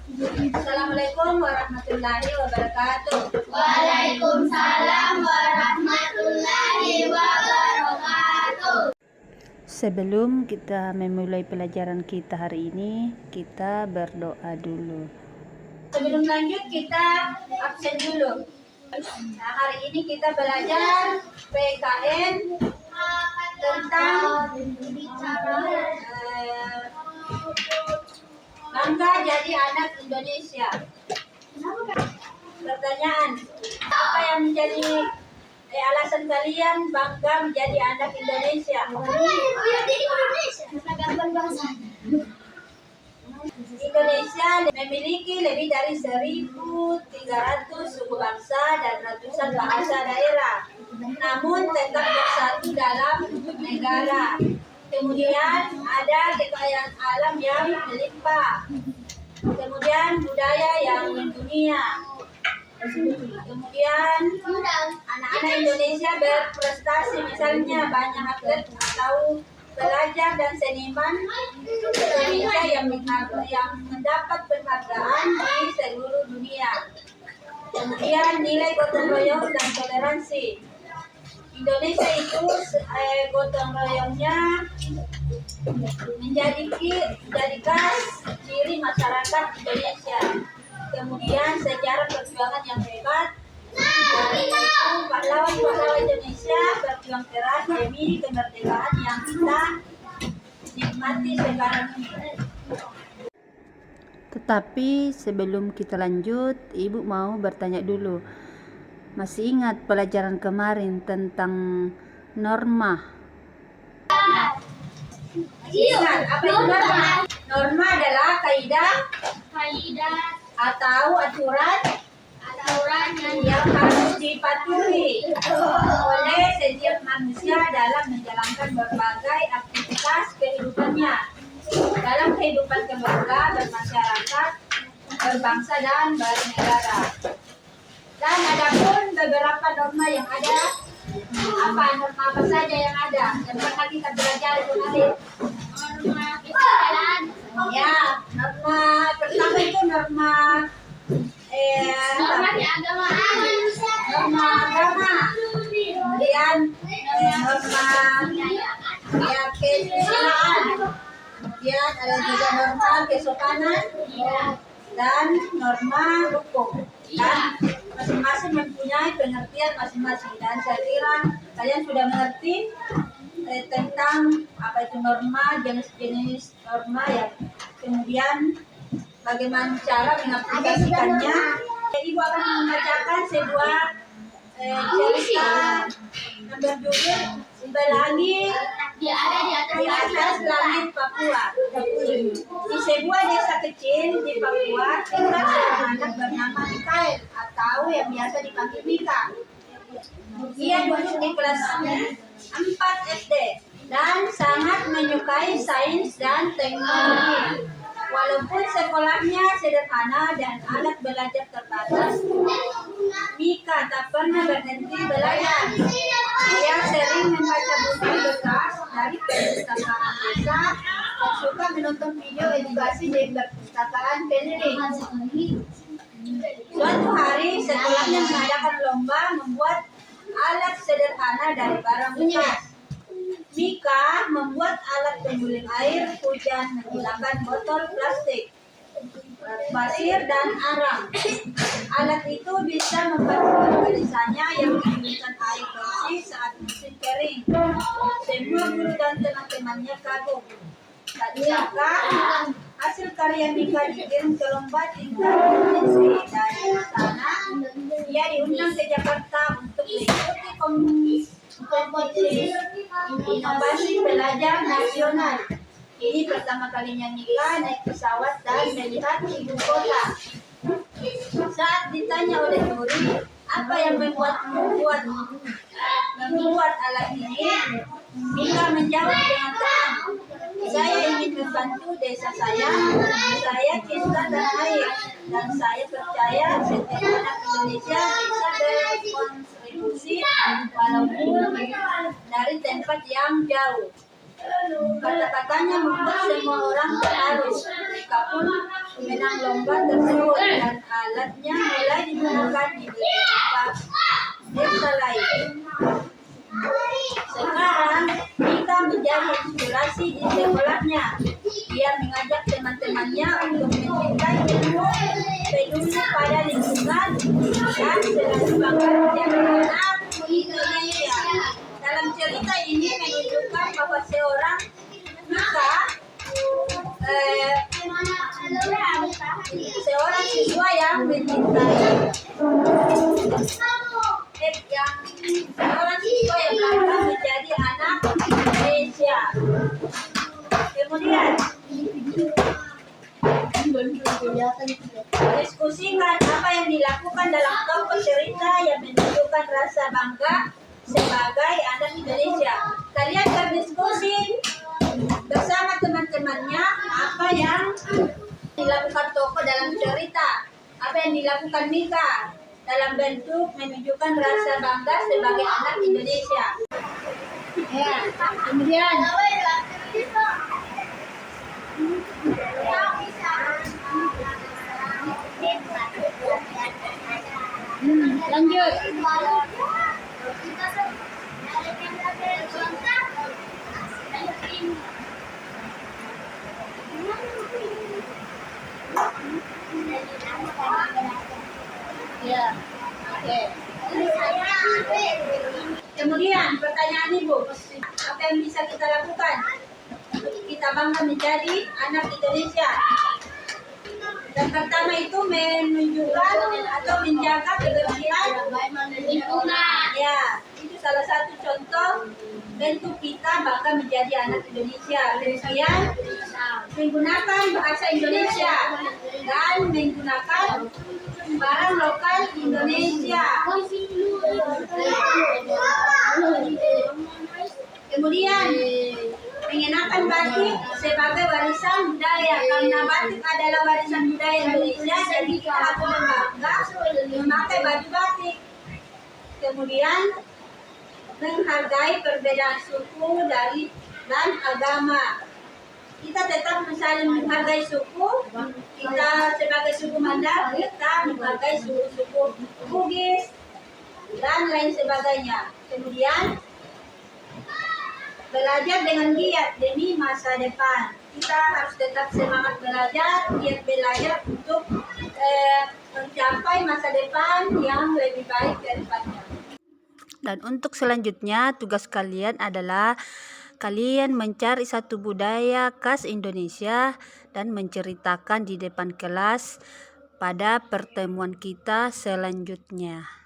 Assalamualaikum warahmatullahi wabarakatuh. Waalaikumsalam warahmatullahi wabarakatuh. Sebelum kita memulai pelajaran kita hari ini, kita berdoa dulu. Sebelum lanjut kita absen dulu. Nah, hari ini kita belajar PKN tentang bangga jadi anak Indonesia. Pertanyaan, apa yang menjadi alasan kalian bangga menjadi anak Indonesia? Indonesia memiliki lebih dari 1.300 suku bangsa dan ratusan bahasa daerah, namun tetap bersatu dalam negara. Kemudian ada kekayaan alam yang melimpah, kemudian budaya yang mendunia. Kemudian anak-anak Indonesia berprestasi, misalnya banyak atlet atau pelajar dan seniman Indonesia yang mendapat penghargaan di seluruh dunia. Kemudian nilai gotong royong dan toleransi. Indonesia itu gotong royongnya menjadi khas ciri masyarakat Indonesia. Kemudian sejarah perjuangan yang hebat, yaitu pahlawan-pahlawan Indonesia berjuang keras demi kemerdekaan yang kita nikmati sekarang ini. Tetapi sebelum kita lanjut, Ibu mau bertanya dulu. Masih ingat pelajaran kemarin tentang norma? Ingat, apa itu norma? Norma adalah kaidah atau aturan yang harus dipatuhi oleh setiap manusia dalam menjalankan berbagai aktivitas kehidupannya, dalam kehidupan keluarga, bermasyarakat, berbangsa, dan bernegara. Dan ada pun beberapa norma yang ada. Apa norma apa saja yang ada yang pernah kita belajar kemarin? Ya, norma pertama itu norma agama, kemudian norma kesusilaan, kemudian ada juga norma kesopanan dan norma hukum. Dan masing-masing mempunyai pengertian masing-masing, dan saya kira kalian sudah mengerti tentang apa itu norma, jenis-jenis norma ya, kemudian bagaimana cara mengaplikasikannya. Ibu akan membacakan sebuah cerita yang berjudul Pelangi di atas langit Papua. Di sebuah desa kecil di Papua tinggal seorang anak bernama Mikael, atau yang biasa dipanggil Mika. Ia duduk di kelas 4 SD dan sangat menyukai sains dan teknologi. Walaupun sekolahnya sederhana dan alat belajar terbatas, Mika tak pernah berhenti belajar. Dia sering membaca buku bekas dari perpustakaan desa dan suka menonton video edukasi di perpustakaan keliling. Suatu hari sekolahnya mengadakan lomba membuat alat sederhana dari barang bekas. Mika membuat alat pengguling air hujan menggunakan botol plastik, pasir, dan arang. Alat itu bisa membantu warga desanya yang menginginkan air bersih saat musim kering. Semua guru dan teman-temannya kagum. Tak disangka, hasil karya Mika dikirim ke lomba tingkat provinsi. Dari sana, ia diundang ke Jakarta untuk mengikuti kompetisi inovasi pelajar nasional. Ini pertama kalinya Mika naik pesawat dan melihat ibu kota. Saat ditanya oleh guru, apa yang membuat alat ini, Mika menjawab dengan tenang, saya ingin membantu desa saya cinta tanah air, dan saya percaya setiap anak Indonesia bisa berkontribusi walaupun dari tempat yang jauh. Kata-katanya membuat semua orang terharu. Mereka pun menang lomba tersebut dan alatnya mulai digunakan di beberapa desa lain. Sekarang kita menjadi inspirasi di sekolahnya. Dia mengajak teman-temannya untuk mencintai ilmu, peduli pada lingkungan, dan selalu bangga menjadi anak Indonesia. Dalam cerita ini menunjukkan bahwa seorang siswa yang mencintai seorang siswa yang bangga menjadi anak Indonesia. Kemudian diskusikan apa yang dilakukan dalam tokoh cerita yang menunjukkan rasa bangga sebagai anak Indonesia. Kalian berdiskusi bersama teman-temannya apa yang dilakukan tokoh dalam cerita, apa yang dilakukan Mika dalam bentuk menunjukkan rasa bangga sebagai anak Indonesia. Ya, kemudian lanjut. Ya, oke. Kemudian pertanyaan Ibu, apa yang bisa kita lakukan untuk kita bangga menjadi anak Indonesia? Dan pertama itu menunjukkan atau menjaga kebersihan lingkungan. Ya, itu salah satu contoh bentuk kita bangga menjadi anak Indonesia. Kemudian menggunakan bahasa Indonesia dan menggunakan barang lokal Indonesia. Kemudian mengenakan batik sebagai warisan budaya, karena batik adalah warisan budaya Indonesia, jadi kita harus berbangga memakai baju batik. Kemudian menghargai perbedaan suku dan agama. Kita tetap saling menghargai suku. Kita sebagai suku Mandar, kita menghargai suku-suku Bugis dan lain sebagainya. Kemudian belajar dengan giat demi masa depan. Kita harus tetap semangat belajar, giat belajar untuk mencapai masa depan yang lebih baik ke depannya. Dan untuk selanjutnya tugas kalian adalah kalian mencari satu budaya khas Indonesia dan menceritakan di depan kelas pada pertemuan kita selanjutnya.